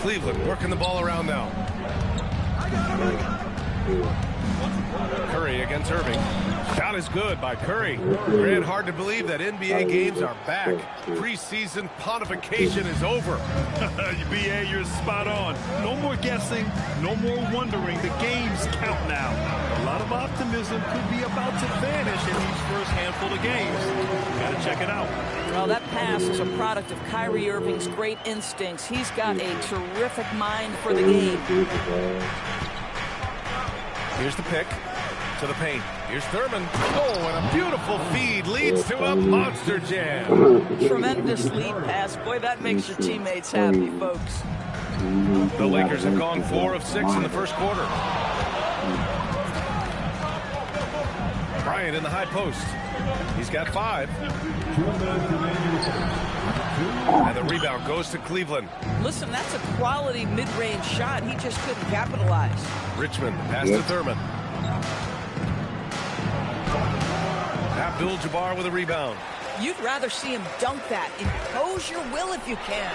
Cleveland working the ball around now. Curry against Irving. Shot is good by Curry. Grant, hard to believe that NBA games are back. Preseason pontification is over. BA, you're spot on. No more guessing, no more wondering. The games count now. A lot of optimism could be about to vanish in these first handful of games. Gotta check it out. Well, that pass is a product of Kyrie Irving's great instincts. He's got a terrific mind for the game. Here's the pick to the paint. Here's Thurman. Oh, and a beautiful feed leads to a monster jam. Tremendous lead pass. Boy, that makes your teammates happy, folks. The Lakers have gone 4 of 6 in the first quarter. Bryant in the high post. He's got 5. And the rebound goes to Cleveland. Listen, that's a quality mid-range shot. He just couldn't capitalize. Richmond pass to Thurman. Abdul-Jabbar with a rebound. You'd rather see him dunk that. Impose your will if you can.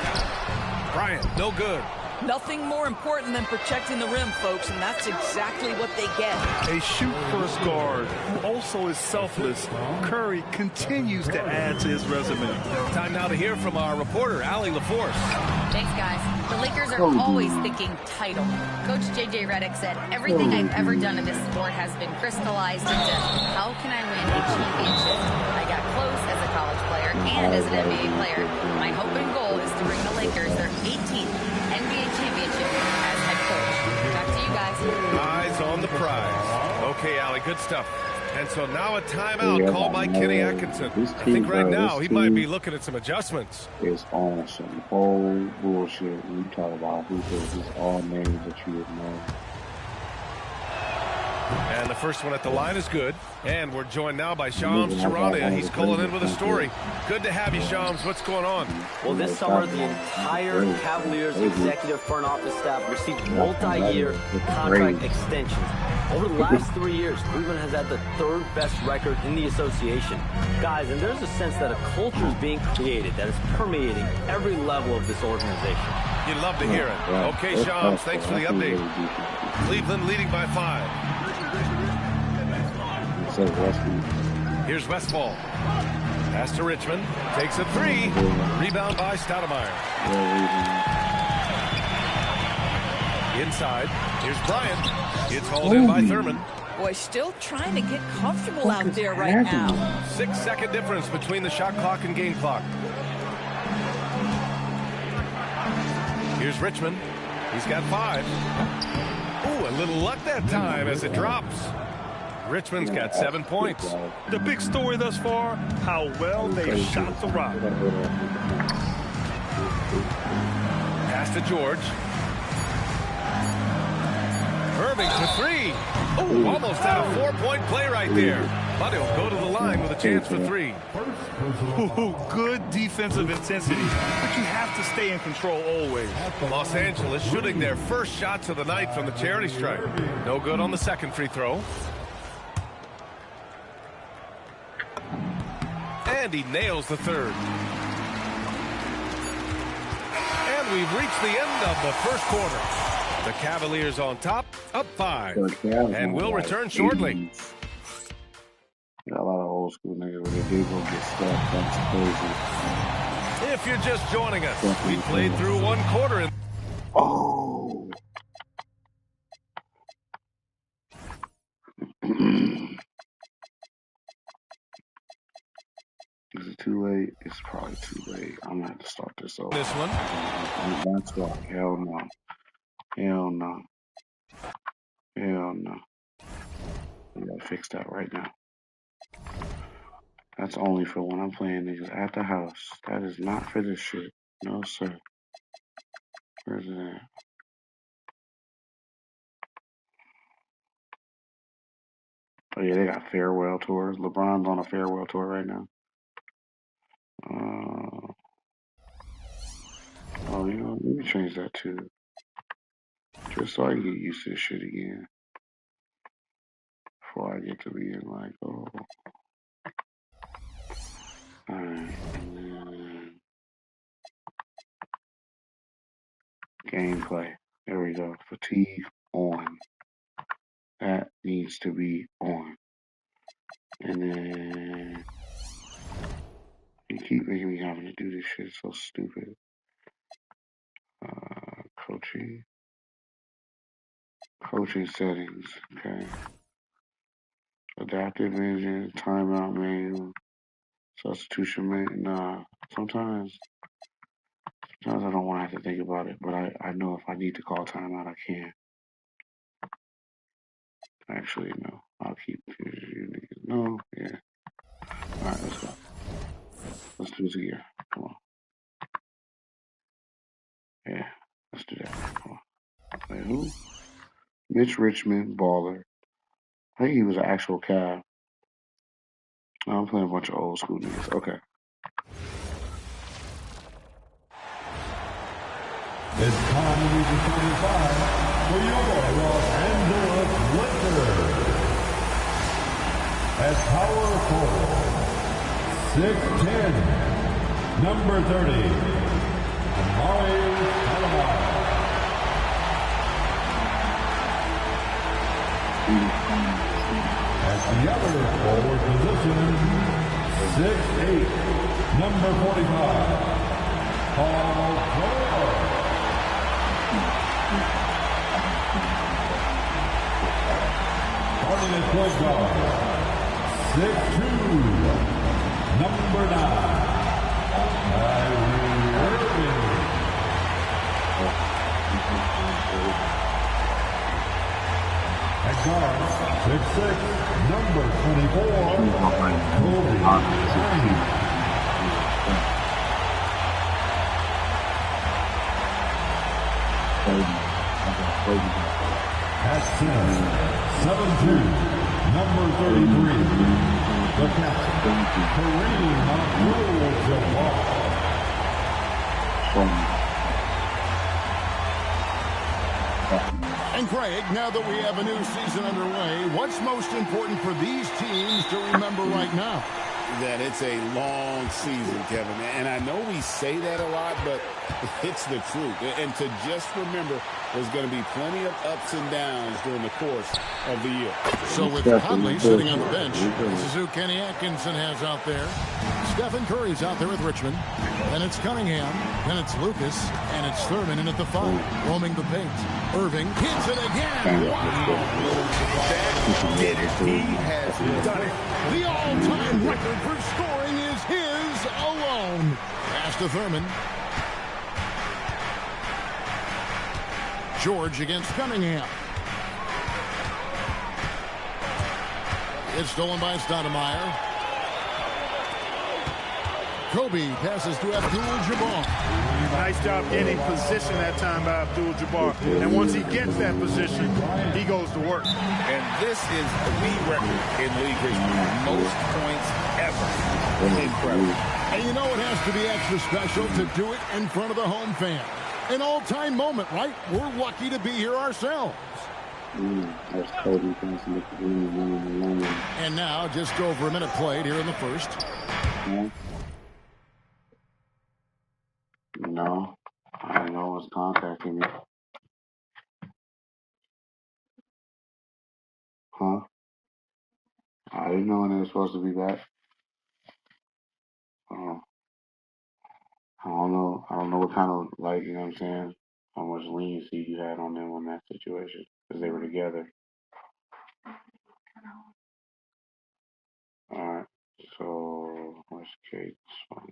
Bryant, no good. Nothing more important than protecting the rim, folks, and that's exactly what they get. A shoot-first guard who also is selfless. Curry continues to add to his resume. Time now to hear from our reporter, Allie LaForce. Thanks, guys. The Lakers are always thinking title. Coach J.J. Redick said, everything I've ever done in this sport has been crystallized into how can I win a championship? I got close as a college player and as an NBA player. My hope and goal is to bring the Lakers their 18th NBA championship as head coach. Back to you guys. Eyes on the prize. Okay, Allie, good stuff. And so now a timeout called by Kenny Atkinson. I think right now he might be looking at some adjustments. It's on some whole bullshit. We talk about who does this all names that you would know. And the first one at the line is good. And we're joined now by Shams Charania. He's calling in with a story. Good to have you, Shams. What's going on? Well, this summer, the entire Cavaliers executive front office staff received multi-year contract extensions. Over the last 3 years, Cleveland has had the 3rd best record in the association. Guys, and there's a sense that a culture is being created that is permeating every level of this organization. You'd love to hear it. Okay, Shams, thanks for the update. Cleveland leading by 5. Here's Westfall. Pass to Richmond. Takes a 3. Rebound by Stoudemire. Inside. Here's Bryant. It's hauled in by Thurman. Boy, still trying to get comfortable out there right now. 6-second difference between the shot clock and game clock. Here's Richmond. He's got 5. Ooh, a little luck that time as it drops. Richmond's got 7 points. The big story thus far, how well they shot the rock. Pass to George. Irving for 3. Oh, almost had a 4-point play right there. But he'll go to the line with a chance for 3. Ooh, good defensive intensity, but you have to stay in control always. Los Angeles shooting their first shots of the night from the charity stripe. No good on the second free throw. And he nails the 3rd. And we've reached the end of the first quarter. The Cavaliers on top, up 5. And we'll return shortly. Got a lot of old school niggas where they did go get stuck. That's crazy. If you're just joining us, we played through 1 quarter. Oh. Is it too late? It's probably too late. I'm gonna have to start this over. This one. That's why. Hell no. Hell no. Hell no. We gotta fix that right now. That's only for when I'm playing niggas at the house. That is not for this shit. No, sir. Where's it at? Oh, yeah, they got farewell tours. LeBron's on a farewell tour right now. Oh, you know, let me change that too. Just so I can get used to this shit again. Before I get to being like, oh. Alright, and then Gameplay. There we go. Fatigue on. That needs to be on. And then you keep making me having to do this shit. So stupid. Coaching settings. Okay. Adaptive engine. Timeout menu. Substitution menu. Nah. Sometimes I don't want to have to think about it, but I know if I need to call timeout, I can. Actually, no. I'll keep you niggas. No, yeah. Alright, let's go. Let's do this again. Come on. Yeah, let's do that. Come on. Wait, who? Mitch Richmond, baller. I think he was an actual Cavs. I'm playing a bunch of old school niggas. Okay. It's time to reach the 45 for your Los Angeles Lakers. At power forward, 6'10", number 30, Amar'e Stoudemire. At the other forward position, 6'8", number 45, Paul George. Starting at point guard, 6'2", number 9, Kyrie Irving. At guard, 6'6", number 24, Kobe Bryant. At center, 7'2", number 33, the captain, Kareem Abdul-Jabbar. And Craig, now that we have a new season underway, what's most important for these teams to remember right now? That it's a long season, Kevin. And I know we say that a lot, but it's the truth. And to just remember, there's going to be plenty of ups and downs during the course of the year. So with Conley sitting on the bench, this is who Kenny Atkinson has out there. Stephen Curry's out there with Richmond. Then it's Cunningham. Then it's Lucas. And it's Thurman in at the 5, roaming the paint. Irving hits it again. Wow. That did it. He has done it. The all-time record for scoring is his alone. Pass to Thurman. George against Cunningham. It's stolen by Stoudemire. Kobe passes to Abdul-Jabbar. Nice job getting position that time by Abdul-Jabbar. And once he gets that position, he goes to work. And this is the record in league history. Most points ever. Incredible. And you know it has to be extra special to do it in front of the home fan. An all-time moment, right? We're lucky to be here ourselves. That's Kobe. And now, just over a minute played here in the first. No, I didn't know it was contacting me. Huh? I didn't know when they were supposed to be back. I don't know. I don't know what kind of, like, you know what I'm saying, how much leniency you had on them on that situation, because they were together. Alright, so, where's Kate's phone?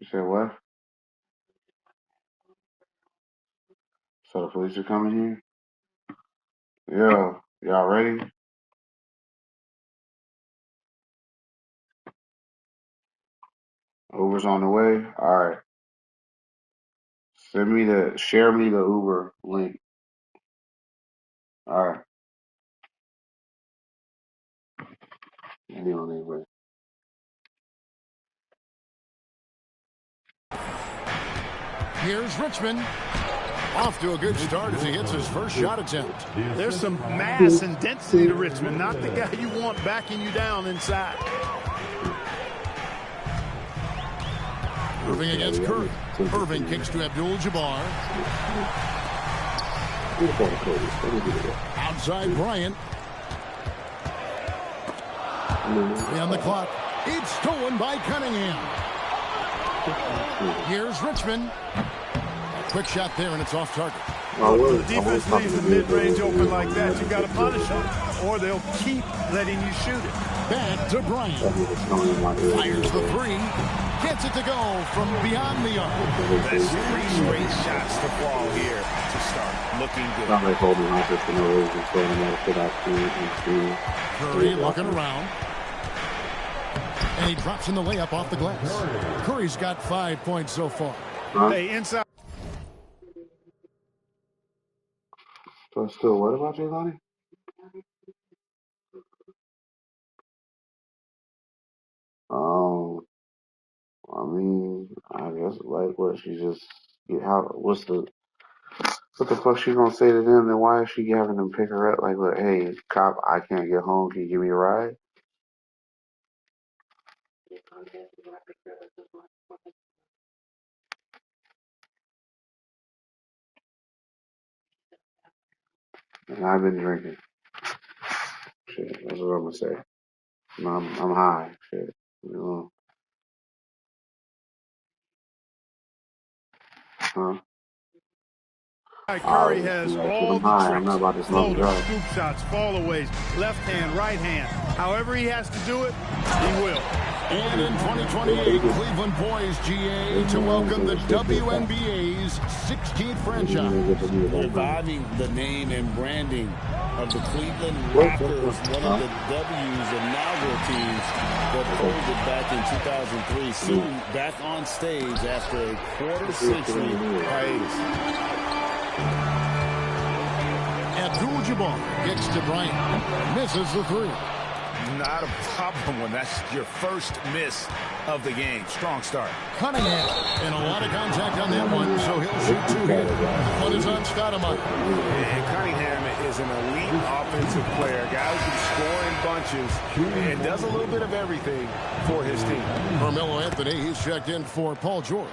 You said what? So the police are coming here? Yeah. Y'all ready? Uber's on the way? Alright. Share me the Uber link. Alright. Anyway. Here's Richmond. Off to a good start as he hits his first shot attempt. There's some mass and density to Richmond, not the guy you want backing you down inside. Irving against Curry. Irving kicks to Abdul-Jabbar. Outside Bryant. 3 on the clock. It's stolen by Cunningham. Here's Richmond. A quick shot there, and it's off target. When the defense leaves the mid-range open like that, you got to punish them, or they'll keep letting you shoot it. Back to Bryant. Fires the three. Gets it to go from beyond the arc. That's 3 straight shots to fall here to start. Looking good. Curry looking around. And he drops in the layup off the glass. Curry's got 5 points so far. Hey, inside. So still, what about Jelani? I mean, I guess like what she just what the fuck she gonna say to them? Then why is she having them pick her up? Like, look, hey, cop, I can't get home. Can you give me a ride? And I've been drinking. Shit, that's what I'm gonna say. I'm high. Shit, you know. Huh? Curry has all the tricks, floaters, scoop shots, fallaways, left hand, right hand. However he has to do it, he will. And in 2028, Cleveland poised GA to welcome the WNBA's 16th franchise. Reviving the name and branding of the Cleveland Raptors, one of the W's inaugural teams that folded back in 2003. Soon back on stage after a quarter-century hiatus. Abdul-Jabbar kicks to Bryant. Misses the three. Not a problem when that's your first miss of the game. Strong start. Cunningham. And a lot of contact on that one, so he'll shoot 2 here. One is on Stoudemire. And Cunningham is an elite offensive player. A guy who can score in bunches and does a little bit of everything for his team. Carmelo Anthony, he's checked in for Paul George.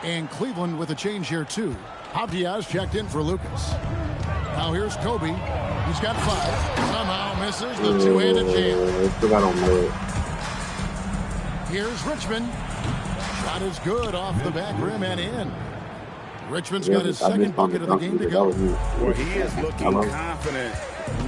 And Cleveland with a change here, too. Abdias checked in for Lucas. Now here's Kobe. He's got 5. Somehow misses the two-handed jam. Here's Richmond. Shot is good off the back rim and in. Richmond's got his second bucket of the game to go. Well, he is looking confident.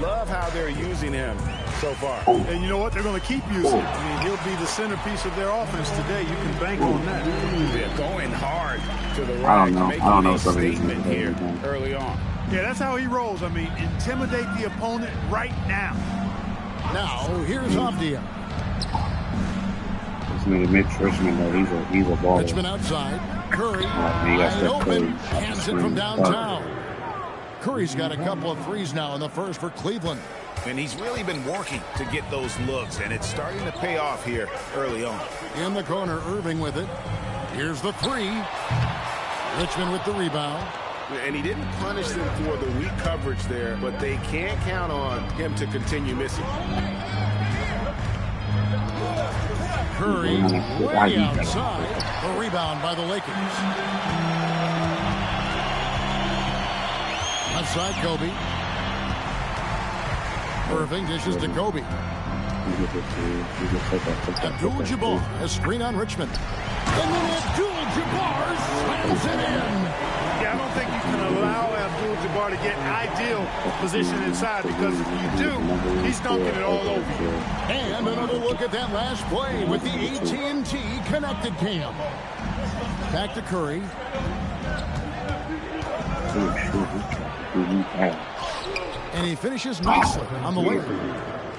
Love how they're using him so far. And you know what? They're going to keep using him. I mean, he'll be the centerpiece of their offense today. You can bank on that. They're going hard to the right, making a statement here early on. Yeah, that's how he rolls. I mean, intimidate the opponent right now. Now, here's Avdia. This nigga Mitch Richmond, though, he's a baller. Richmond outside. Curry, wide open, hands it from downtown. Curry's got a couple of threes now in the first for Cleveland. And he's really been working to get those looks, and it's starting to pay off here early on. In the corner, Irving with it. Here's the three. Richmond with the rebound. And he didn't punish them for the weak coverage there, but they can't count on him to continue missing. Curry way outside. A rebound by the Lakers. Outside Kobe. Irving dishes to Kobe. Abdul-Jabbar, a screen on Richmond. And then Abdul-Jabbar slams it in. Yeah, I don't think you can allow Abdul-Jabbar to get ideal position inside, because if you do, he's dunking it all over you. And another look at that last play with the AT&T connected cam. Back to Curry. And he finishes nicely on the layup.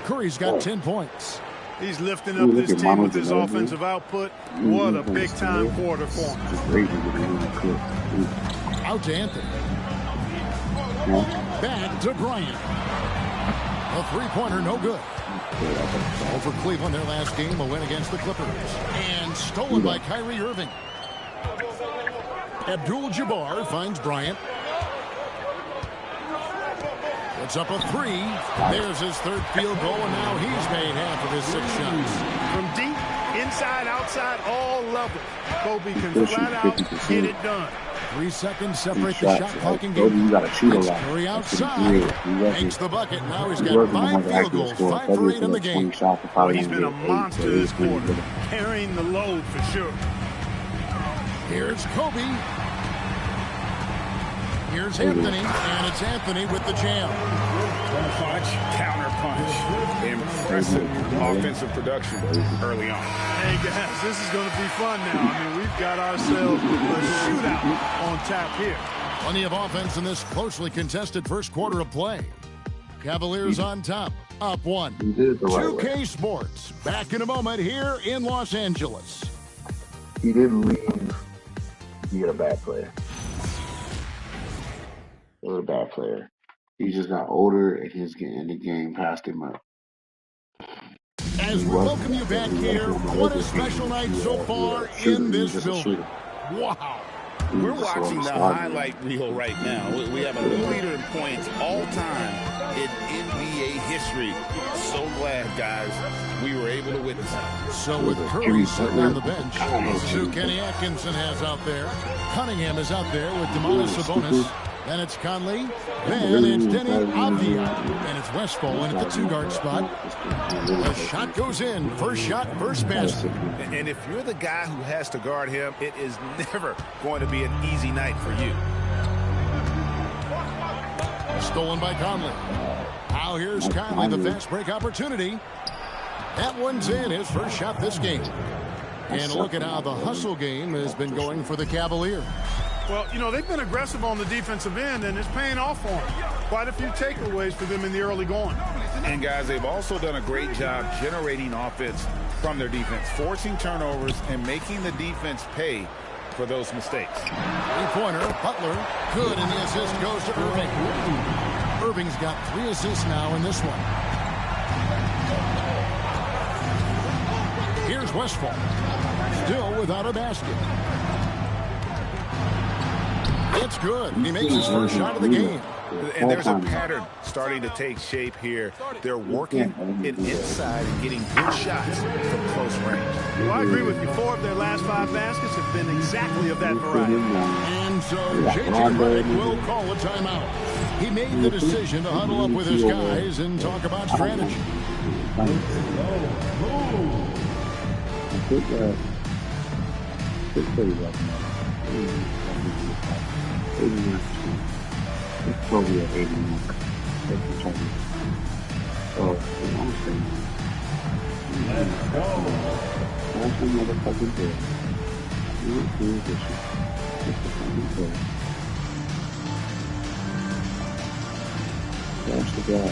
Curry's got 10 points. He's lifting up this team with his offensive output. What a big-time quarter for him. Out to Anthony. Back to Bryant. A three-pointer, no good. So for Cleveland, their last game, a win against the Clippers. And stolen by Kyrie Irving. Abdul-Jabbar finds Bryant. Puts up a 3. There's his third field goal, and now he's made half of his 6 shots. From deep, inside, outside, all levels, Kobe can flat out get it done. 3 seconds separate the shot clock and game. You got to shoot a lot. Curry outside. Makes the bucket. Now he's got 5 field goals, 5 for 8 in the game. He's been a monster this quarter, carrying the load for sure. Here's Kobe. Here's Anthony, and it's Anthony with the jam. Punch, counter punch. Impressive offensive production early on. Hey, guys, this is going to be fun now. I mean, we've got ourselves a shootout on tap here. Plenty of offense in this closely contested first quarter of play. Cavaliers on top, up 1. 2K Sports, back in a moment here in Los Angeles. He didn't leave being a bad player. He was a bad player. He just got older, and the game passed him up. As we welcome you back here, what a special night so far in this building. Wow. We're watching the highlight reel right now. We have a new leader in points all time in NBA history. So glad, guys, we were able to witness it. So with Curry sitting on the bench, this is who Kenny Atkinson has out there. Cunningham is out there with Domantas Sabonis. Then it's Conley. Then it's Denny Avdia. And it's Westphal in at the 2-guard spot. The shot goes in. First shot, first basket. And if you're the guy who has to guard him, it is never going to be an easy night for you. Stolen by Conley. Now here's Conley, the fast break opportunity. That one's in, his first shot this game. And look at how the hustle game has been going for the Cavaliers. Well, you know, they've been aggressive on the defensive end, and it's paying off for them. Quite a few takeaways for them in the early going. And, guys, they've also done a great job generating offense from their defense, forcing turnovers and making the defense pay for those mistakes. 3-pointer, Butler, good, and the assist goes to Irving. Irving's got 3 assists now in this one. Here's Westphal, still without a basket. It's good. He makes his first shot of the game. And there's a pattern starting to take shape here. They're working it inside and getting good shots from close range. Well, I agree with you. 4 of their last 5 baskets have been exactly of that variety. And so J.J. Redick will call a timeout. He made the decision to huddle up with his guys and talk about strategy. It's probably at 81. So, that's the motherfucking thing. You don't do this shit. It's the fucking thing. That's the guy.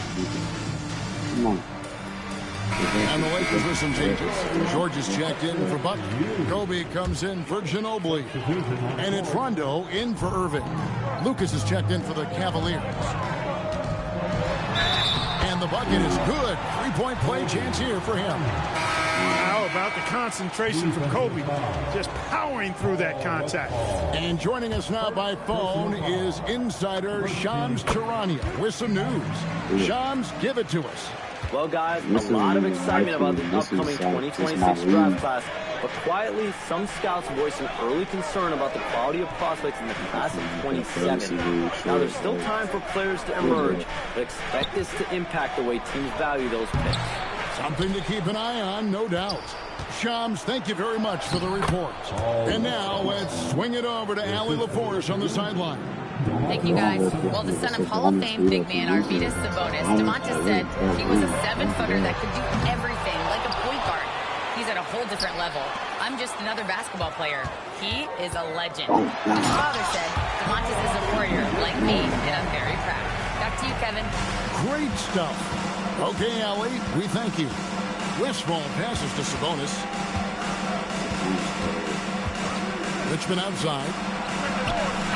Come on. And the Lakers with some changes. George is checked in for Butler. Kobe comes in for Ginobili. And it's Rondo in for Irving. Lucas is checked in for the Cavaliers. And the bucket is good. 3-point play chance here for him. How about the concentration from Kobe? Just powering through that contact. And joining us now by phone is insider Shams Charania with some news. Shams, give it to us. Well, guys, a lot of excitement about the upcoming 2026 draft class, but quietly, some scouts voicing early concern about the quality of prospects in the class of 27. Now, there's still time for players to emerge, but expect this to impact the way teams value those picks. Something to keep an eye on, no doubt. Shams, thank you very much for the report. And now, let's swing it over to Allie LaForce on the sideline. Thank you, guys. Well, the son of Hall of Fame big man Arvydas Sabonis, Domantas said he was a 7-footer that could do everything, like a point guard. He's at a whole different level. I'm just another basketball player. He is a legend. His father said Domantas is a warrior, like me, and I'm very proud. Back to you, Kevin. Great stuff. Okay, Allie, we thank you. Westphal passes to Sabonis. Richmond outside.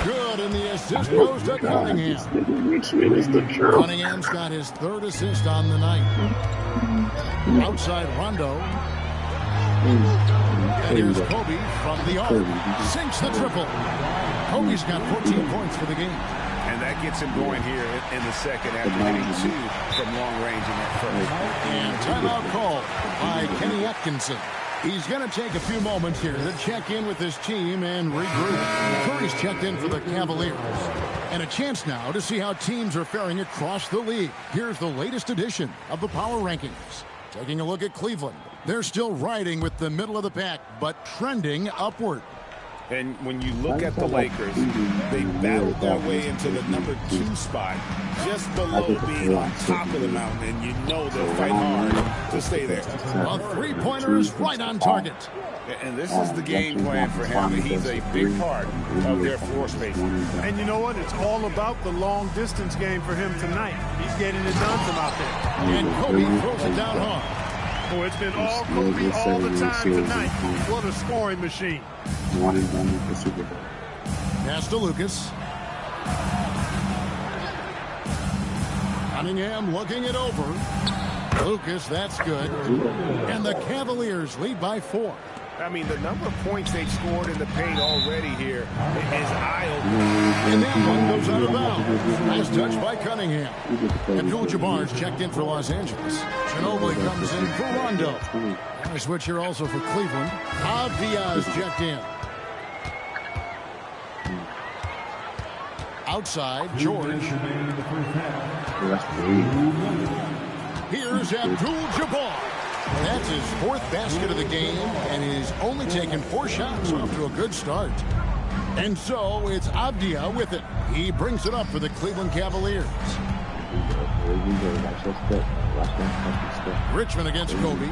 Good, and the assist goes to Cunningham. Cunningham's got his 3rd assist on the night. Outside Rondo. And here's Kobe from the arc. Sinks the triple. Kobe's got 14 points for the game. And that gets him going here in the second after hitting 2 from long range in that first. And timeout call by Kenny Atkinson. He's going to take a few moments here to check in with his team and regroup. Curry's checked in for the Cavaliers. And a chance now to see how teams are faring across the league. Here's the latest edition of the Power Rankings. Taking a look at Cleveland. They're still riding with the middle of the pack, but trending upward. And when you look at the Lakers, they battled their way into the number 2 spot, just below being on top of the mountain, and you know they'll fight hard to stay there. A three-pointer is right on target. And this is the game plan for him. He's a big part of their floor space. And you know what? It's all about the long-distance game for him tonight. He's getting it done from out there. And Kobe throws it down hard. Oh, it's been all Kobe all the time tonight. What a scoring machine. One and done with the Super Bowl. Pass to Lucas. Cunningham looking it over. Lucas, that's good. And the Cavaliers lead by 4. I mean, the number of points they've scored in the paint already here is eye-opening. And that one goes out of bounds. Nice touch by Cunningham. Abdul-Jabbar's checked in for Los Angeles. Ginobili comes in for Rondo. And a switch here also for Cleveland. Avdia's checked in. Outside, George. Here's Abdul-Jabbar. That's his 4th basket of the game, and he's only taken 4 shots, off to a good start. And so it's Avdia with it. He brings it up for the Cleveland Cavaliers. Richmond against Kobe.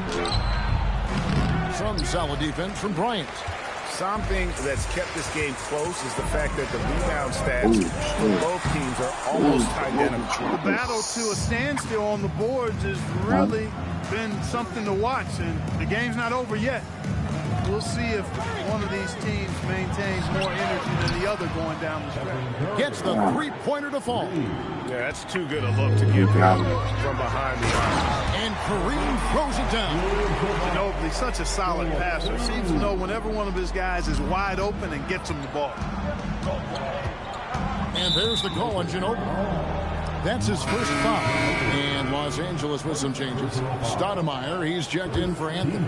Some solid defense from Bryant. Something that's kept this game close is the fact that the rebound stats for both teams are almost identical. The battle to a standstill on the boards has really been something to watch, and the game's not over yet. We'll see if one of these teams maintains more energy than the other going down the stretch. Gets the three-pointer to fall. Yeah, that's too good a look to give him from behind the arc. And Kareem throws it down. Ginobili, such a solid passer, seems to know whenever one of his guys is wide open and gets him the ball. And there's the call on Ginobili. That's his first foul. And Los Angeles with some changes. Stoudemire, he's checked in for Anthony.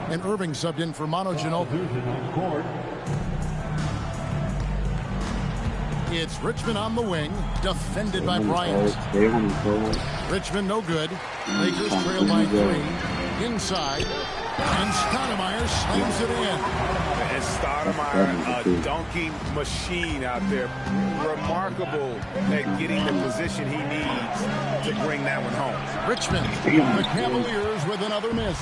And Irving subbed in for Manu Ginobili. It's Richmond on the wing, defended by Bryant. Richmond no good. Lakers trail by 3. Inside. And Stoudemire slams it in. And Stoudemire, a dunking machine out there. Remarkable at getting the position he needs to bring that one home. Richmond, the Cavaliers with another miss.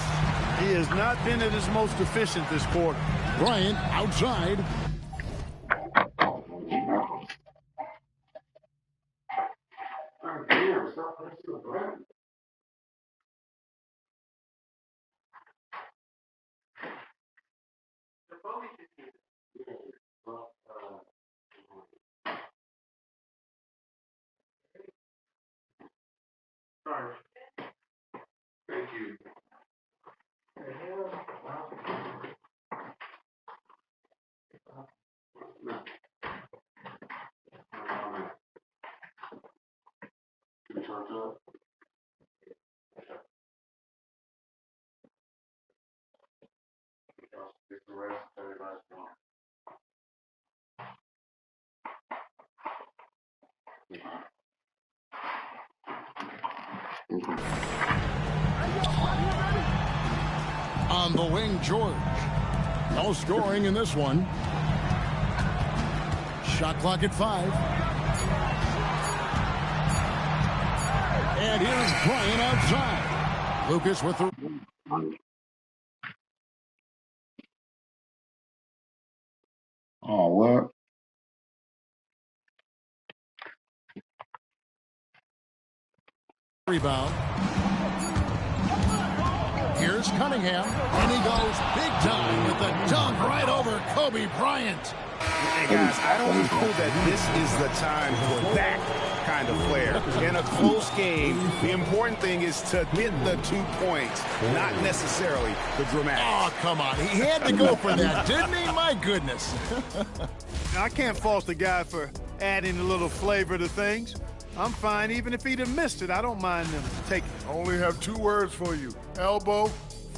He has not been at his most efficient this quarter. Bryant outside. Thank you. On the wing, George. No scoring in this one. Shot clock at 5. And here's Bryant outside. Lucas with the... Oh, what? Rebound. Here's Cunningham, and he goes big time with the dunk right over Kobe Bryant. Hey, guys, I don't know that this is the time for that kind of player. In a close game, the important thing is to get the 2 points, not necessarily the dramatic. Oh, come on. He had to go for that, didn't he? My goodness. I can't fault the guy for adding a little flavor to things. I'm fine even if he'd have missed it. I don't mind them taking it. I only have 2 words for you. Elbow,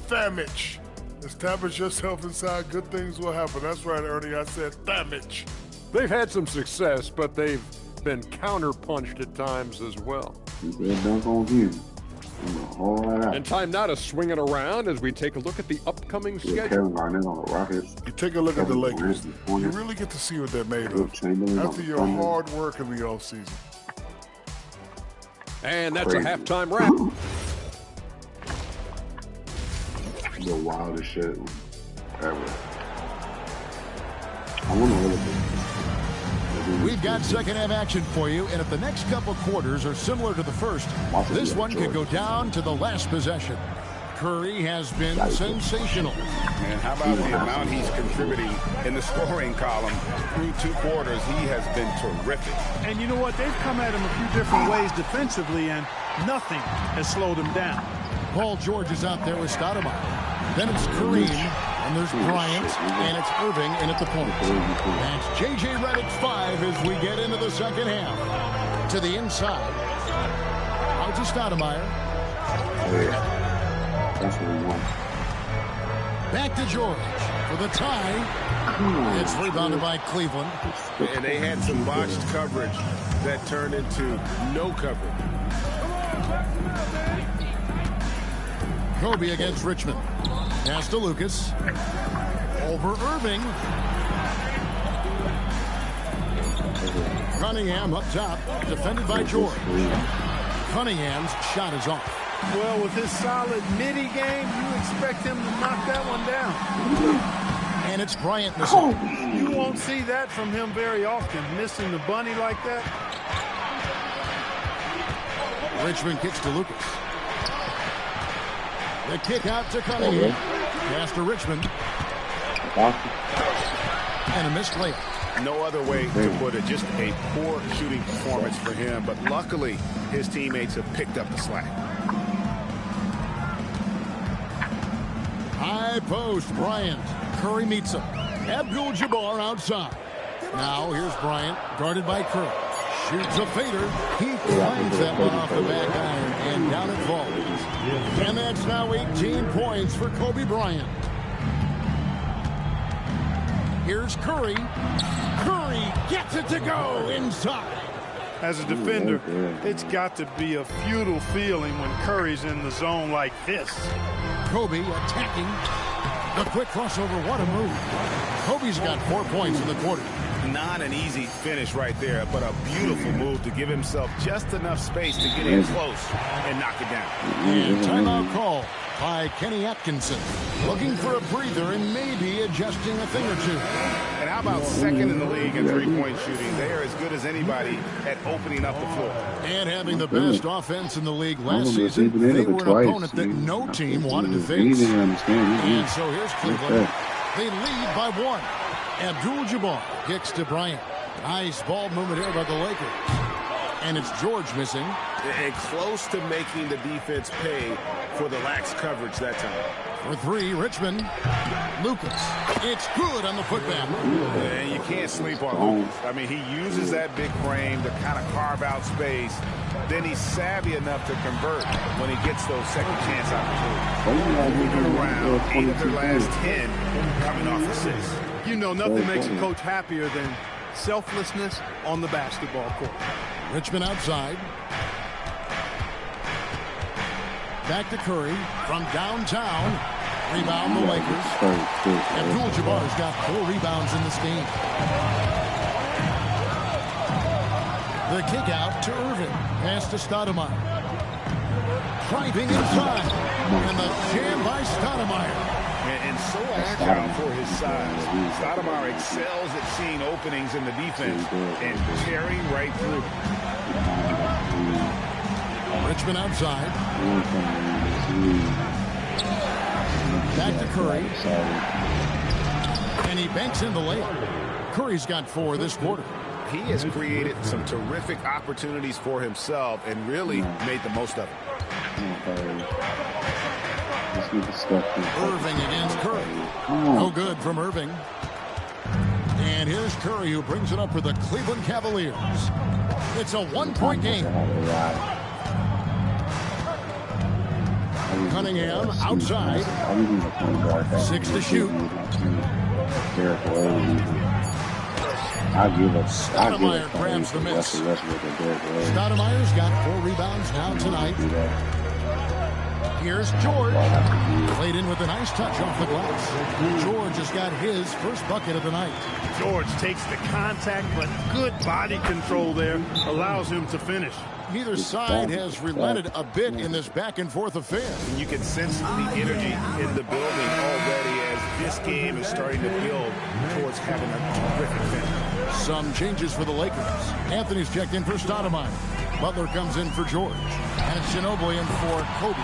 famage. Establish yourself inside, good things will happen. That's right, Ernie, I said famage. They've had some success, but they've been counter-punched at times as well. Dunk on him. And time now to swing it around as we take a look at the upcoming schedule. Kevin Garnett on the Rockets. You take a look at the Lakers, you really get to see what they're made of after your hard work in the offseason. And that's a halftime wrap. The wildest shit ever. I want to really. We've got second half action for you, and if the next couple quarters are similar to the first, this one could go down to the last possession. Curry has been sensational. And how about the amount he's contributing in the scoring column through 2 quarters? He has been terrific. And you know what? They've come at him a few different ways defensively, and nothing has slowed him down. Paul George is out there with Stoudemire. Then it's Kareem, and there's Bryant, and it's Irving in at the point. That's J.J. Redick 5 as we get into the second half. To the inside. Out to Stoudemire. That's what we want. Back to George for the tie. It's rebounded by Cleveland. And they had some botched coverage that turned into no coverage. Kobe against Richmond. Pass to Lucas. Over Irving. Cunningham up top. Defended by George. Cunningham's shot is off. Well, with his solid midi game, you expect him to knock that one down. And it's Bryant missing. You won't see that from him very often, missing the bunny like that. Richmond kicks to Lucas. The kick out to Cunningham. Pass to Richmond. And a missed layup. No other way to put it. Just a poor shooting performance for him. But luckily, his teammates have picked up the slack. High post, Bryant. Curry meets him. Abdul-Jabbar outside. Now here's Bryant, guarded by Curry. Shoots a fader. He climbs that one off the back iron, and down it falls. And that's now 18 points for Kobe Bryant. Here's Curry. Curry gets it to go inside. As a defender, it's got to be a futile feeling when Curry's in the zone like this. Kobe attacking. The quick crossover, what a move. Kobe's got 4 points in the quarter. Not an easy finish right there, but a beautiful move to give himself just enough space to get in close and knock it down. And timeout call by Kenny Atkinson. Looking for a breather and maybe adjusting a thing or two. And how about second in the league in three-point shooting? They are as good as anybody at opening up the floor. And having the best offense in the league last season, they were an opponent that no team wanted to face. And so here's Cleveland. They lead by 1. Abdul-Jabbar kicks to Bryant. Nice ball movement here by the Lakers. And it's George missing. And close to making the defense pay for the lax coverage that time. For 3, Richmond. Lucas. It's good on the putback. And you can't sleep on Lucas. I mean, he uses that big frame to kind of carve out space. Then he's savvy enough to convert when he gets those second chance opportunities. Moving around, 8 of their last 10 coming off assists. You know, nothing makes a coach happier than selflessness on the basketball court. Richmond outside. Back to Curry from downtown. Rebound the Lakers. Abdul-Jabbar's got 4 rebounds in this game. The kick out to Irving. Pass to Stoudemire. Driving inside. And the jam by Stoudemire. And so agile for his size. Stoudemire excels at seeing openings in the defense and tearing right through. Richmond outside. Back to Curry. And he banks in the layup. Curry's got 4 this quarter. He has created some terrific opportunities for himself and really made the most of it. Irving against Curry. No good from Irving. And here's Curry, who brings it up for the Cleveland Cavaliers. It's a one-point game. Cunningham outside. 6 to shoot. Stoudemire grabs the miss. Stoudemire's got 4 rebounds now tonight. Here's George. Played in with a nice touch off the glass. George has got his first bucket of the night. George takes the contact, but good body control there allows him to finish. Neither side has relented a bit in this back-and-forth affair. And you can sense the energy in the building already as this game is starting to build towards having a terrific finish. Some changes for the Lakers. Anthony's checked in for Stoudemire. Butler comes in for George. And it's Ginobili in for Kobe.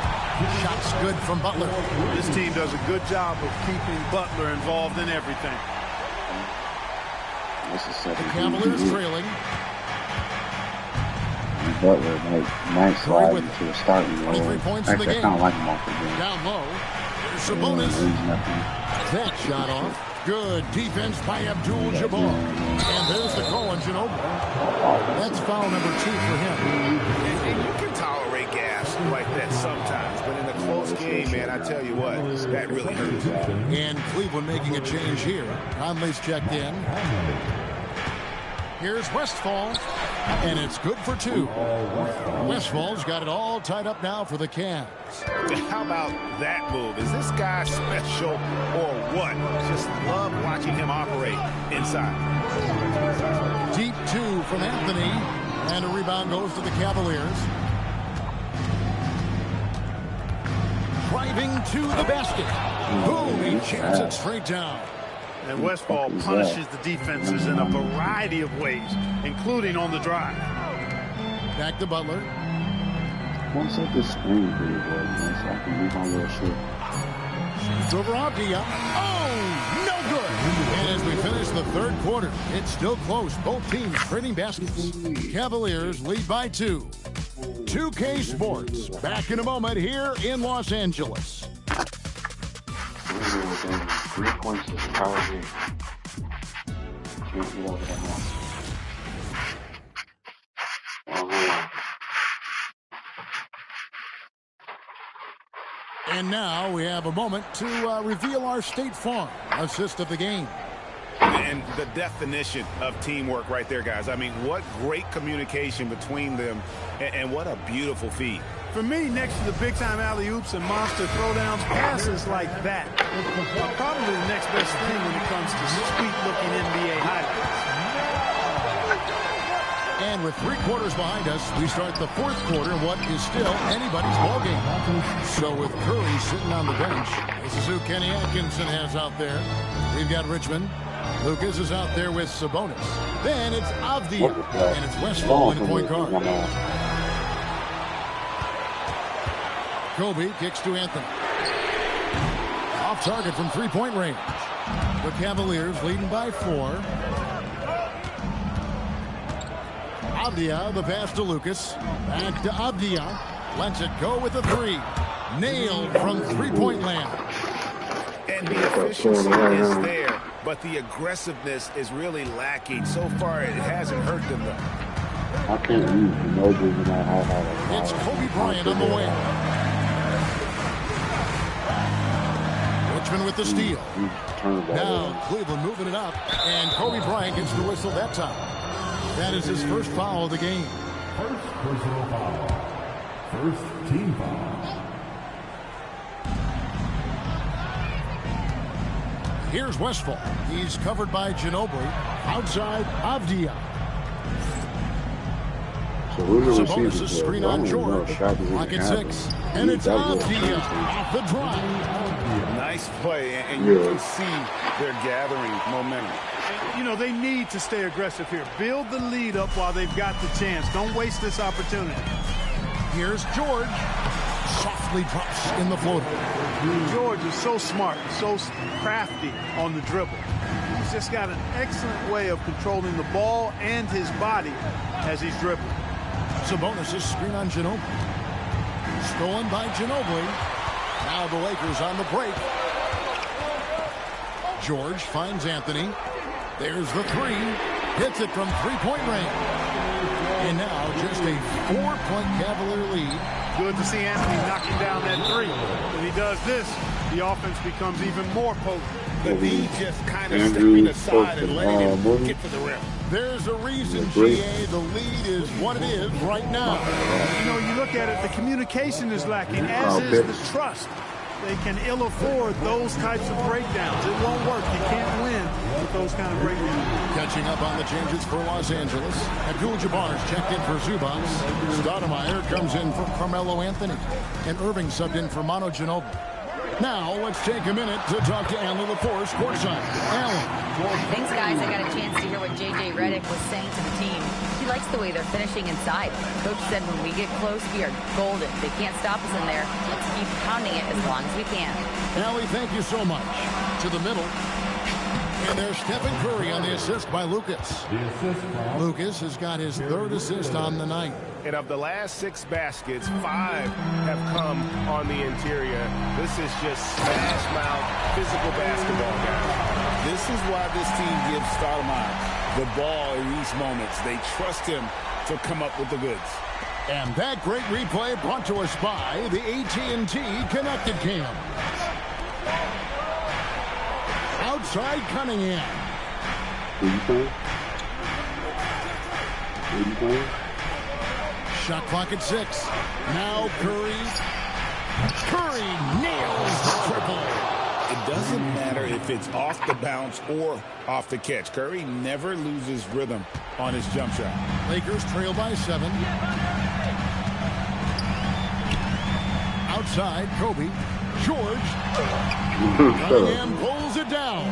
Shots good from Butler. This team does a good job of keeping Butler involved in everything. The Cavaliers trailing. Butler might slide into a starting role. 23 points in the game. I kind of like him off the bench. Down low. There's Sabonis. That shot off. Good defense by Abdul-Jabbar. And there's the call on Ginobili. That's foul number 2 for him. And you can tolerate gas like that sometimes, but in a close game, man, I tell you what, that really hurts. And Cleveland making a change here. Conley's checked in. Here's Westphal, and it's good for 2. Westfall's got it all tied up now for the Cavs. How about that move? Is this guy special or what? Just love watching him operate inside. Deep 2 from Anthony, and a rebound goes to the Cavaliers. Driving to the basket. Boom, he jams it straight down. And Westphal punishes the defenses in a variety of ways, including on the drive. Back to Butler. Once set this screen pretty well, man, so I can leave my little shit. It's over Avdia. Oh, no good. And as we finish the third quarter, it's still close. Both teams trading baskets. Cavaliers lead by 2. 2K Sports back in a moment here in Los Angeles. 3 points is a power game. Can't get over that now. And now we have a moment to reveal our State Farm assist of the game. And the definition of teamwork right there, guys. I mean, what great communication between them, and what a beautiful feed. For me, next to the big-time alley-oops and monster throwdowns, passes like that are probably the next best thing when it comes to sweet-looking NBA highlights. And with 3 quarters behind us, we start the 4th quarter in what is still anybody's ballgame. So with Curry sitting on the bench, this is who Kenny Atkinson has out there. We've got Richmond. Lucas is out there with Sabonis. Then it's Avdia, and it's Westphal in the point guard. Kobe kicks to Anthony. Off target from 3-point range. The Cavaliers leading by 4. Avdia, the pass to Lucas. Back to Avdia. Lets it go with a 3. Nailed from 3-point land. And the efficiency is there, but the aggressiveness is really lacking. So far, it hasn't hurt them, though. I can't use Ginobili when I have It's Kobe Bryant on the way. Richmond with the steal. Now Cleveland moving it up, and Kobe Bryant gets the whistle that time. That is his first foul of the game. First personal foul. First team foul. Here's Westphal. He's covered by Ginobili. Outside, Avdia. So who's the Sabonis receiver? is screen on George. Lock at 6. And it's Avdia off the drive. Nice play, and you can see they're gathering momentum. You know, they need to stay aggressive here. Build the lead up while they've got the chance. Don't waste this opportunity. Here's George. Softly drops in the floater. George is so smart, so crafty on the dribble. He's just got an excellent way of controlling the ball and his body as he's dribbling. Sabonis is screen on Ginobili. Stolen by Ginobili. Now the Lakers on the break. George finds Anthony. There's the three. Hits it from three-point range. And now just a 4-point Cavalier lead. Good to see Anthony knocking down that three. When he does this, the offense becomes even more potent. The D just kind of stepping aside and letting him get to the rim. There's a reason, GA, the lead is what it is right now. You know, you look at it, the communication is lacking, as is the trust. They can ill afford those types of breakdowns. It won't work. You can't win with those kind of breakdowns. Catching up on the changes for Los Angeles. Abdul-Jabbar's checked in for Zubac. Stoudemire comes in for Carmelo Anthony. And Irving subbed in for Manu Ginobili. Now, let's take a minute to talk to Alan LaForce courtside. Alan. Thanks, guys. I got a chance to hear what J.J. Redick was saying to the team. He likes the way they're finishing inside. Coach said when we get close, we are golden. They can't stop us in there. Let's keep pounding it as long as we can. Allie, thank you so much. To the middle. And there's Stephen Curry on the assist by Lucas. Lucas has got his third assist on the night. And of the last 6 baskets, 5 have come on the interior. This is just smash mouth physical basketball, guys. This is why this team gives Stoudemire the ball in these moments. They trust him to come up with the goods. And that great replay brought to us by the AT&T Connected Cam. Outside Cunningham. Shot clock at 6. Now Curry. Curry nails the triple. It doesn't matter if it's off the bounce or off the catch. Curry never loses rhythm on his jump shot. Lakers trail by 7. Outside, Kobe. George. Cunningham pulls it down.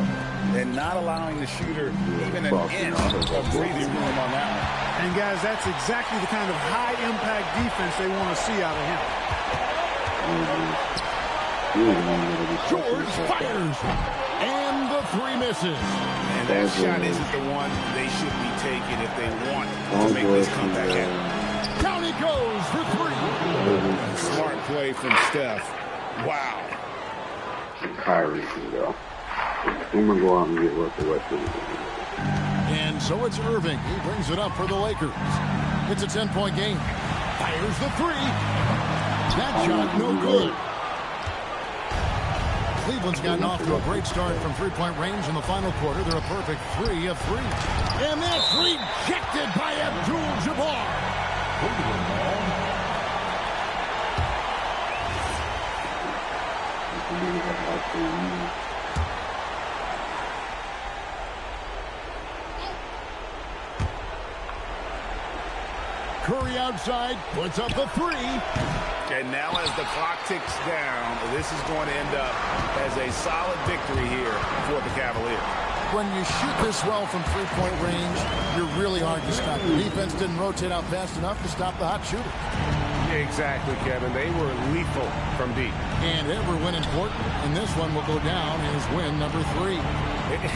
And not allowing the shooter even an inch of breathing room on that one. And, guys, that's exactly the kind of high-impact defense they want to see out of him. George fires. And the 3 misses. And that shot isn't the one they should be taking if they want to make this comeback happen. Down he goes for 3. Smart play from Steph. Wow. Kyrie can go. I'm going to go out and get what the rest of it is. And so it's Irving. He brings it up for the Lakers. It's a 10-point game. Fires the 3. That shot no good. Cleveland's gotten off to a great start from three-point range in the final quarter. They're a perfect 3 of 3. And that's rejected by Abdul-Jabbar. Curry outside, puts up the 3. And now as the clock ticks down, this is going to end up as a solid victory here for the Cavaliers. When you shoot this well from three-point range, you're really hard to stop. The defense didn't rotate out fast enough to stop the hot shooter. Exactly, Kevin. They were lethal from deep. And every win important, and this one will go down as win number 3.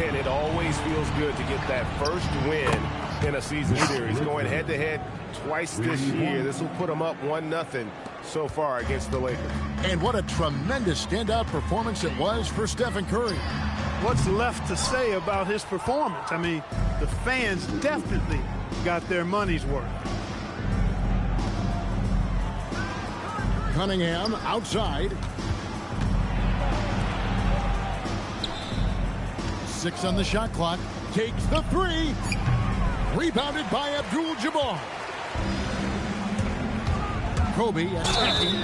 And it always feels good to get that first win in a season series. Going head-to-head twice this year. This will put them up 1-0 so far against the Lakers. And what a tremendous standout performance it was for Stephen Curry. What's left to say about his performance? I mean, the fans definitely got their money's worth. Cunningham outside. 6 on the shot clock. Takes the 3. Rebounded by Abdul-Jabbar. Kobe attacking.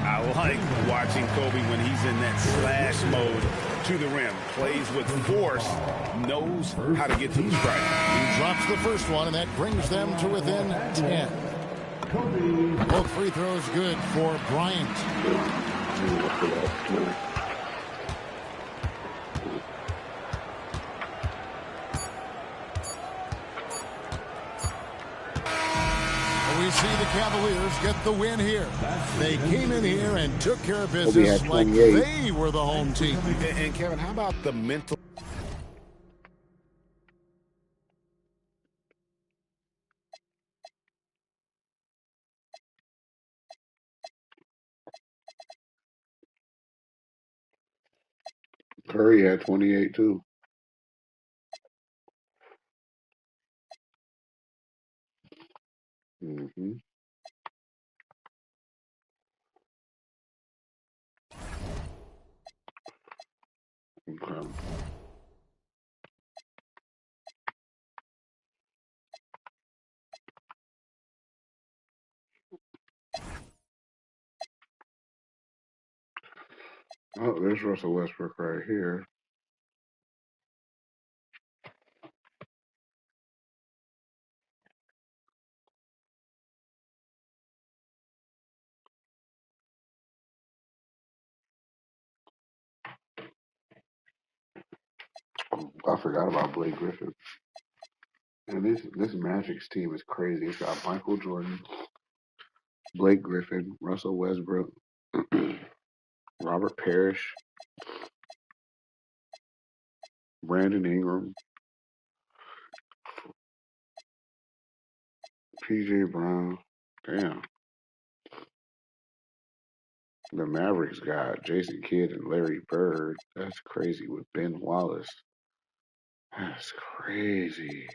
I like watching Kobe when he's in that slash mode to the rim. Plays with force, knows how to get to the strike. He drops the first one, and that brings them to within 10. Both free throws good for Bryant. We see the Cavaliers get the win here. They came in here and took care of business like they were the home team. And Kevin, how about the mental? Curry had 28 too. Mm-hmm. Okay. Oh, there's Russell Westbrook right here. I forgot about Blake Griffin. And this Magic's team is crazy. It's got Michael Jordan, Blake Griffin, Russell Westbrook, Robert Parrish, Brandon Ingram, PJ Brown. Damn. The Mavericks got Jason Kidd and Larry Bird. That's crazy with Ben Wallace. That's crazy.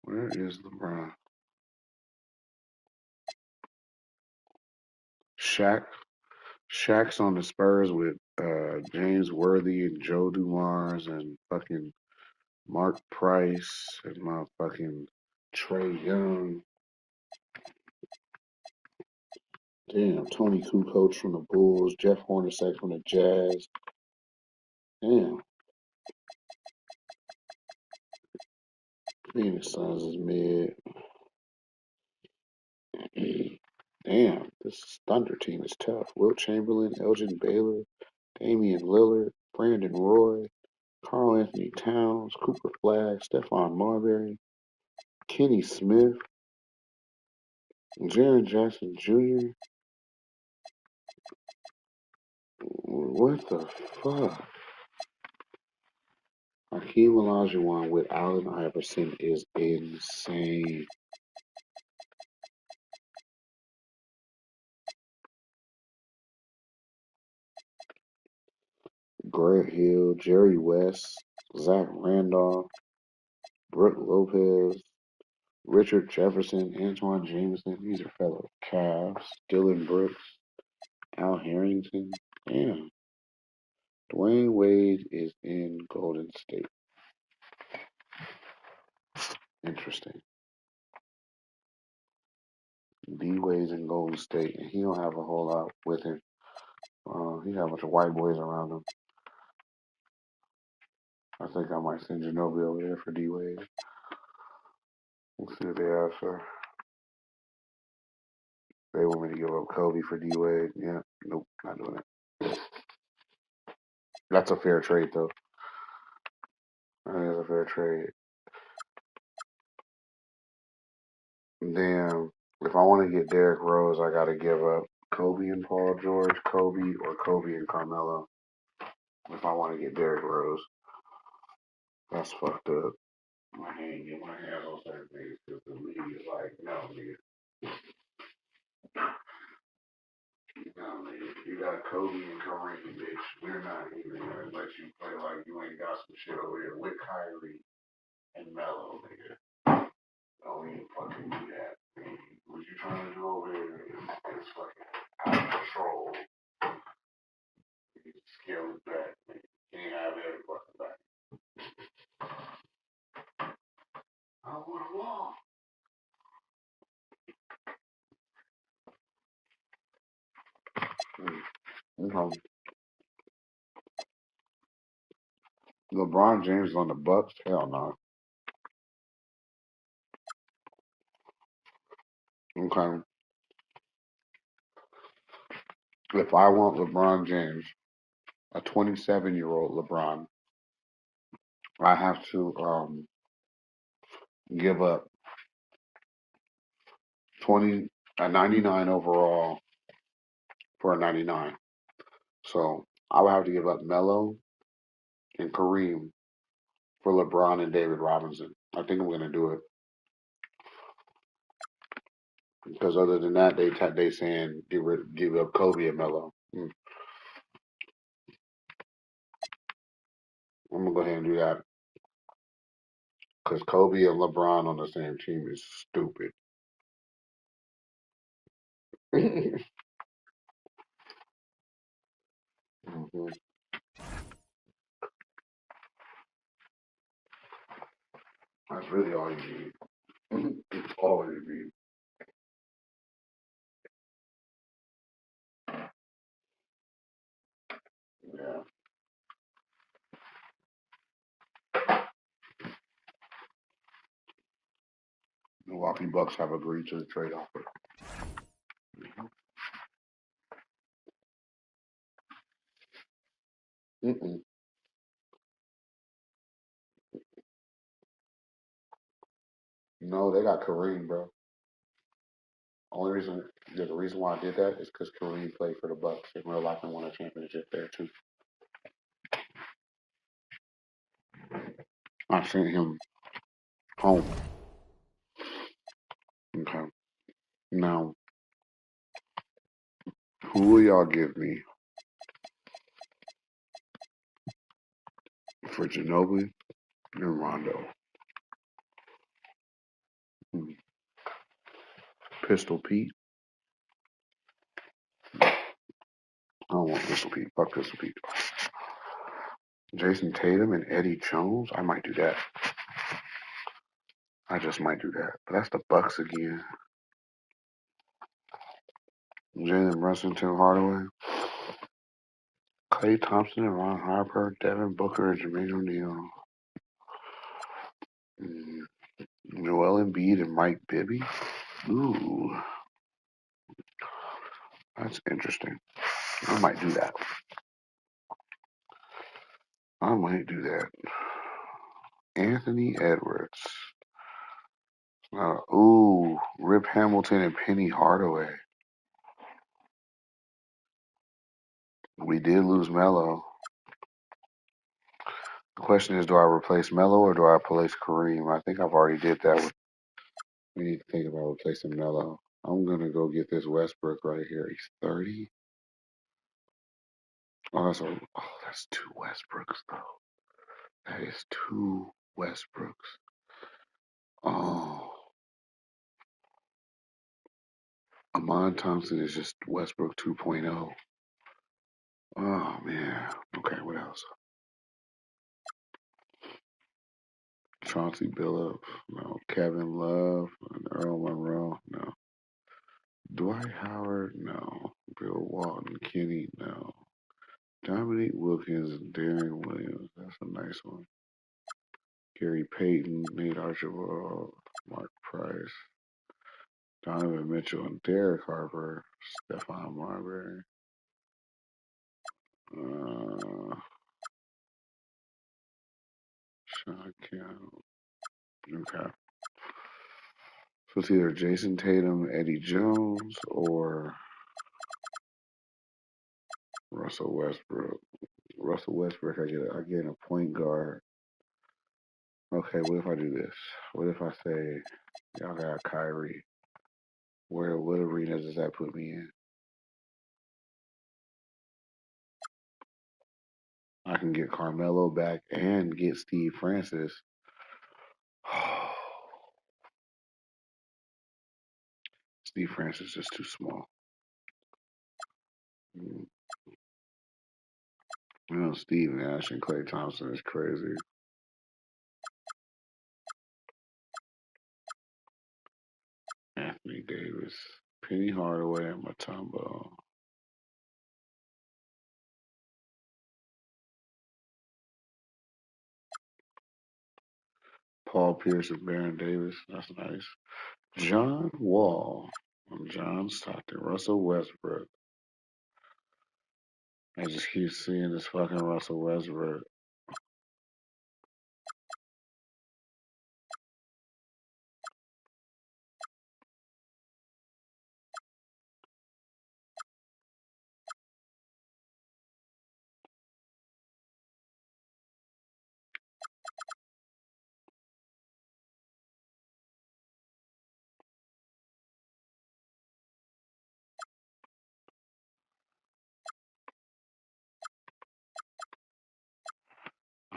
Where is LeBron? Shaq's on the Spurs with James Worthy and Joe Dumars and fucking Mark Price and motherfucking Trey Young. Damn, Tony Kukoc from the Bulls, Jeff Hornacek from the Jazz. Damn. Phoenix Suns is mid. Damn, this Thunder team is tough. Wilt Chamberlain, Elgin Baylor, Damian Lillard, Brandon Roy, Karl Anthony Towns, Cooper Flag, Stephon Marbury, Kenny Smith, Jaren Jackson Jr. What the fuck? Hakeem Olajuwon with Allen Iverson is insane. Grant Hill, Jerry West, Zach Randolph, Brooke Lopez, Richard Jefferson, Antoine Jameson. These are fellow Cavs. Dylan Brooks, Al Harrington. Damn. Dwayne Wade is in Golden State. Interesting. D Wade's in Golden State, and he don't have a whole lot with him. He got a bunch of white boys around him. I think I might send Ginobili over there for D Wade. We'll see what they answer. They want me to give up Kobe for D Wade. Yeah, nope, not doing it. That's a fair trade, though. That is a fair trade. Damn, if I want to get Derrick Rose, I got to give up Kobe and Paul George, Kobe, or Kobe and Carmelo. If I want to get Derrick Rose, that's fucked up. I can't get my hands on certain things because the league is like, no, nigga. No, nigga. You got Kobe and Kareem, bitch. We're not even going to let you play like you ain't got some shit over here with Kyrie and Melo, nigga. Don't even fucking do that. I mean, what you trying to do over here is fucking out of control. You scale it back, man. You can't have every fucking back. I want to walk. Okay. LeBron James on the Bucks? Hell no. Okay. if I want LeBron James, a 27-year-old LeBron, I have to give up a 99 overall for a 99. So I would have to give up Melo and Kareem for LeBron and David Robinson. I think I'm going to do it because other than that, they saying give up Kobe and Melo. I'm gonna go ahead and do that because Kobe and LeBron on the same team is stupid. Mhm. That's really all you need. It's all you need. Yeah. Milwaukee Bucks have agreed to the trade offer. Mm-mm. No, they got Kareem, bro. The reason why I did that is because Kareem played for the Bucks in real life and won a championship there too. I sent him home. Okay. Now, who will y'all give me for Ginobili and Rondo? Pistol Pete. I don't want Pistol Pete. Fuck Pistol Pete. Jason Tatum and Eddie Jones. I might do that. I just might do that. But that's the Bucks again. Jalen Brunson, Tim Hardaway, Klay Thompson and Ron Harper, Devin Booker and Jermaine O'Neal, Joel Embiid and Mike Bibby. Ooh, that's interesting. I might do that. I might do that. Anthony Edwards. Rip Hamilton and Penny Hardaway. We did lose Melo. The question is, do I replace Melo or do I replace Kareem? I think I've already did that. We need to think about replacing Melo. I'm going to go get this Westbrook right here. He's 30. That's two Westbrooks, though. That is two Westbrooks. Oh. Amon Thompson is just Westbrook 2.0. Oh, man. Okay, what else? Chauncey Billups. No. Kevin Love. Earl Monroe. No. Dwight Howard. No. Bill Walton. Kenny. No. Dominique Wilkins and Darren Williams. That's a nice one. Gary Payton, Nate Archibald, Mark Price, Donovan Mitchell, and Derek Harper, Stephon Marbury. Sean Kemp. Okay. So it's either Jason Tatum, Eddie Jones, or Russell Westbrook. Russell Westbrook, I get a point guard. Okay, what if I do this? What if I say, y'all got Kyrie? What arena does that put me in? I can get Carmelo back and get Steve Francis. Steve Francis is too small. Steve Nash and Klay Thompson is crazy. Anthony Davis, Penny Hardaway, and Mutombo. Paul Pierce and Baron Davis. That's nice. John Wall. John Stockton. Russell Westbrook. I just keep seeing this fucking Russell Westbrook.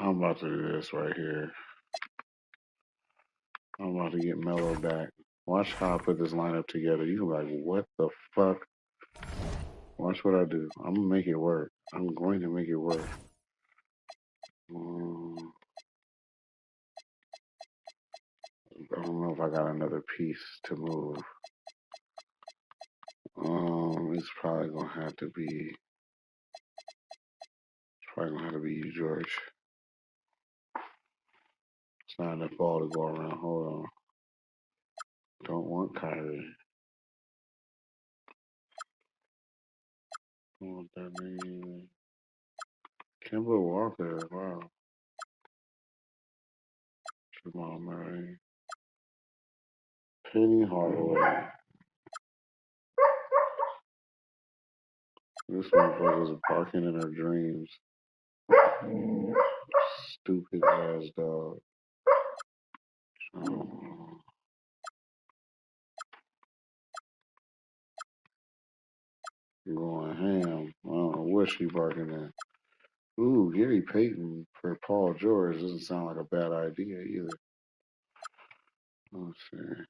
I'm about to do this right here. I'm about to get Melo back. Watch how I put this lineup together. You can be like, what the fuck? Watch what I do. I'm gonna make it work. I'm going to make it work. I don't know if I got another piece to move. It's probably gonna have to be. It's probably gonna have to be you, George. It's not enough ball to go around. Hold on. Don't want Kyrie. Don't want that name. Kemba Walker. Wow. Jamal Murray. Penny Hardaway. This motherfucker's barking in her dreams. Stupid ass dog. Going ham. I don't know what she barking at. Ooh, Gary Payton for Paul George doesn't sound like a bad idea either. Let's see.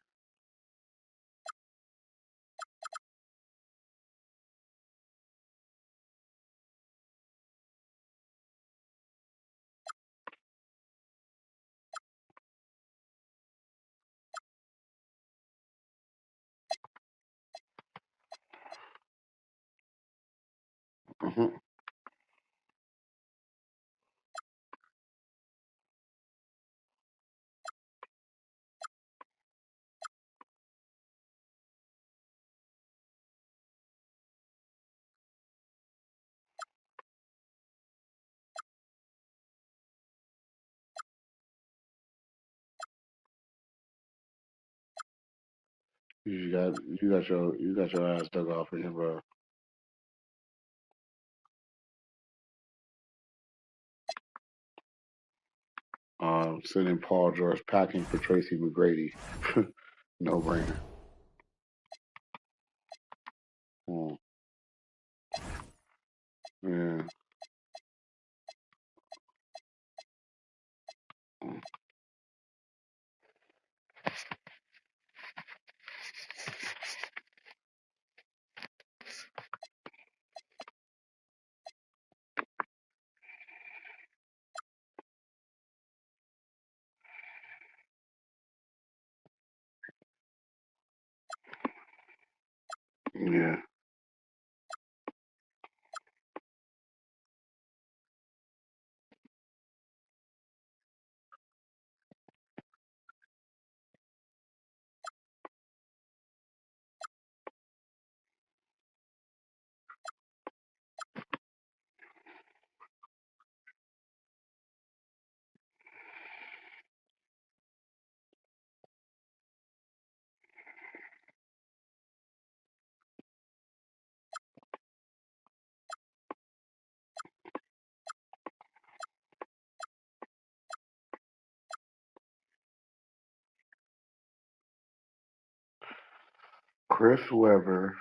You got your ass dug off of him, bro. Sending Paul George packing for Tracy McGrady. No brainer. Yeah. Yeah. Chris Webber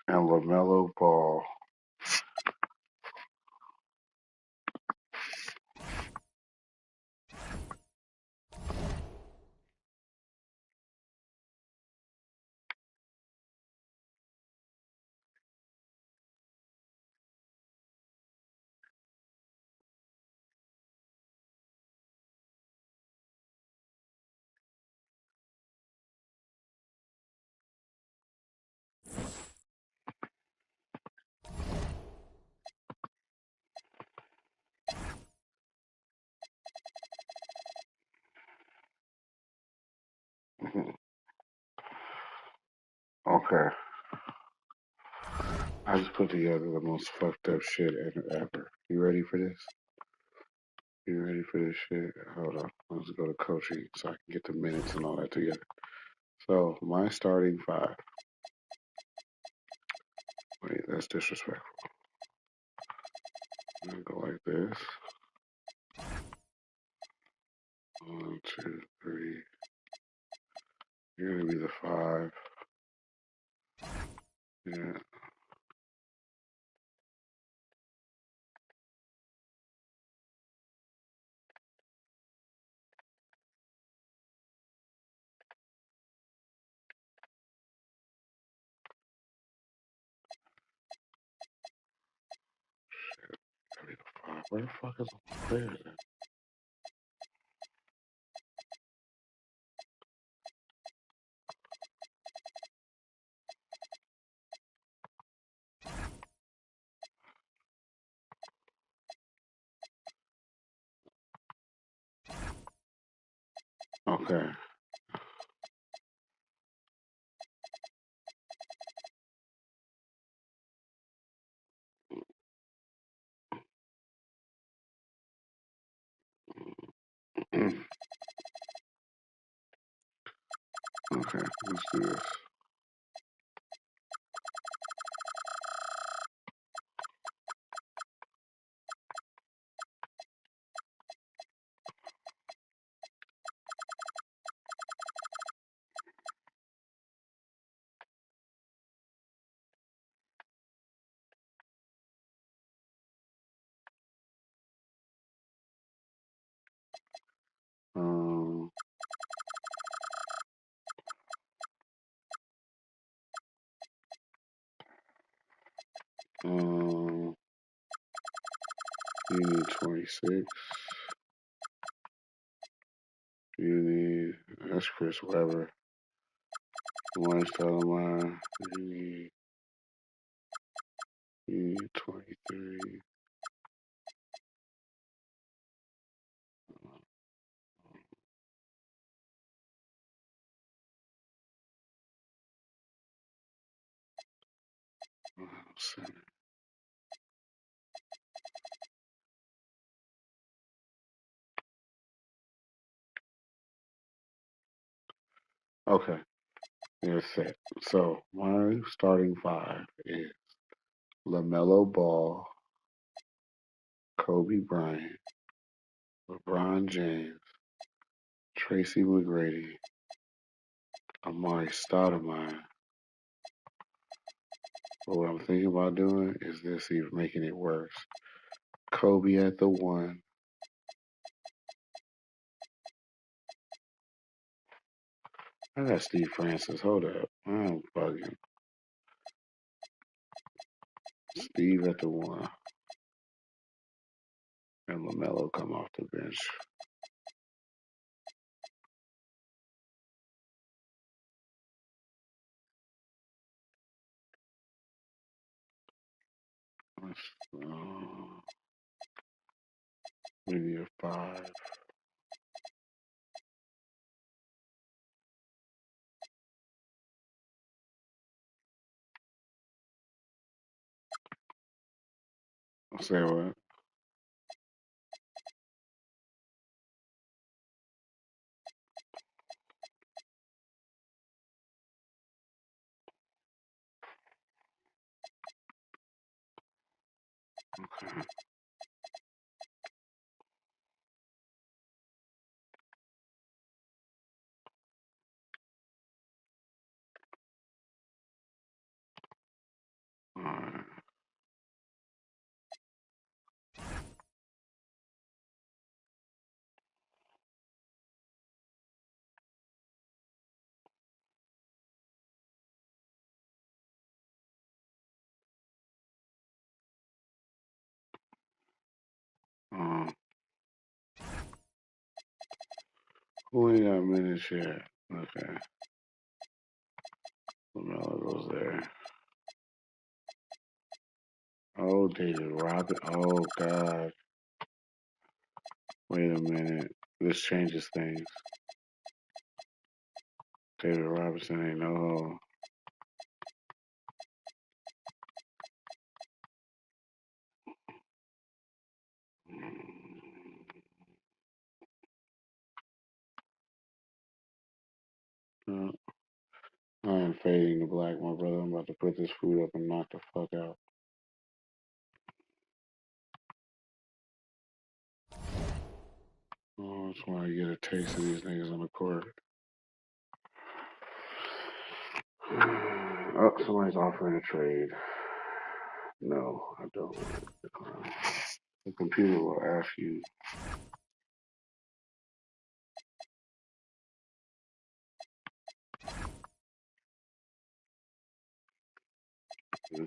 and LaMelo Ball. Okay. I just put together the most fucked up shit ever. You ready for this? You ready for this shit? Hold on. Let's go to coaching so I can get the minutes and all that together. So, my starting five. Wait, that's disrespectful. I'm going to go like this. 1, 2, 3. You're going to be the 5. Yeah. Gotta be the 5. Where the fuck is all my players at? Okay. Okay, let's do this. Um, um, you need 26. You need, that's Chris Webber. One Stoudemire. You need 23. Center. Okay, they're set. So my starting five is LaMelo Ball, Kobe Bryant, LeBron James, Tracy McGrady, Amari Stoudemire. But what I'm thinking about doing is this, even making it worse. Kobe at the 1. I got Steve Francis. Hold up. I'm bugging. Steve at the 1. And LaMelo come off the bench. Maybe a 5. I'll say what? Okay. All right. Who ain't got minutes yet? Okay. LaMelo goes there. Oh, David Robin. Oh, God. Wait a minute. This changes things. David Robinson ain't no hoe. I am fading to black, my brother. I'm about to put this food up and knock the fuck out. Oh, I just want to get a taste of these niggas on the court. Oh, somebody's offering a trade. No, I don't. The computer will ask you. The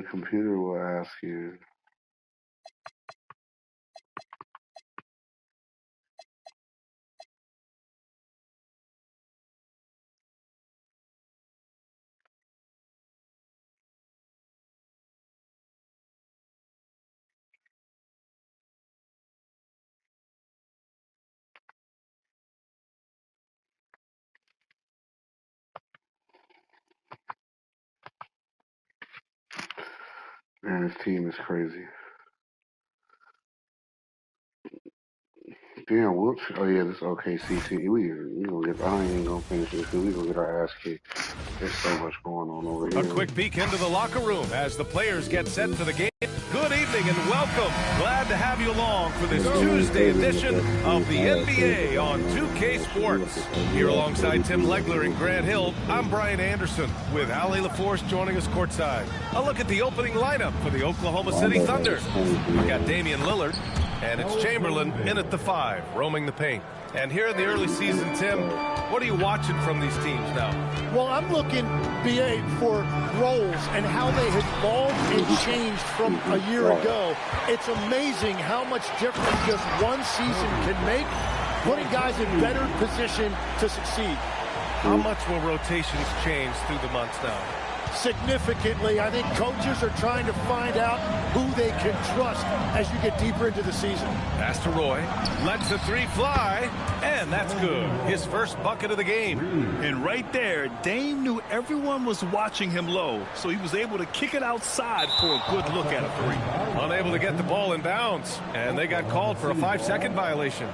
computer will ask you. Man, this team is crazy. Damn, whoops. Oh, yeah, this OKC team. We gonna get, I ain't even gonna finish this because we gonna get our ass kicked. There's so much going on over here. A quick peek into the locker room as the players get set for the game. Good evening and welcome. Glad to have you along for this Tuesday edition of the NBA on 2K Sports. Here alongside Tim Legler and Grant Hill, I'm Brian Anderson with Allie LaForce joining us courtside. A look at the opening lineup for the Oklahoma City Thunder. We got Damian Lillard, and it's Chamberlain in at the 5, roaming the paint. And here in the early season, Tim, what are you watching from these teams now? Well, I'm looking, BA, for roles and how they have evolved and changed from a year ago. It's amazing how much difference just one season can make, putting guys in better position to succeed. How much will rotations change through the months now? Significantly. I think coaches are trying to find out who they can trust as you get deeper into the season. Pass to Roy, lets the 3 fly, and that's good. His first bucket of the game. And right there, Dame knew everyone was watching him low, so he was able to kick it outside for a good look at a 3. Unable to get the ball in bounds, and they got called for a 5-second violation.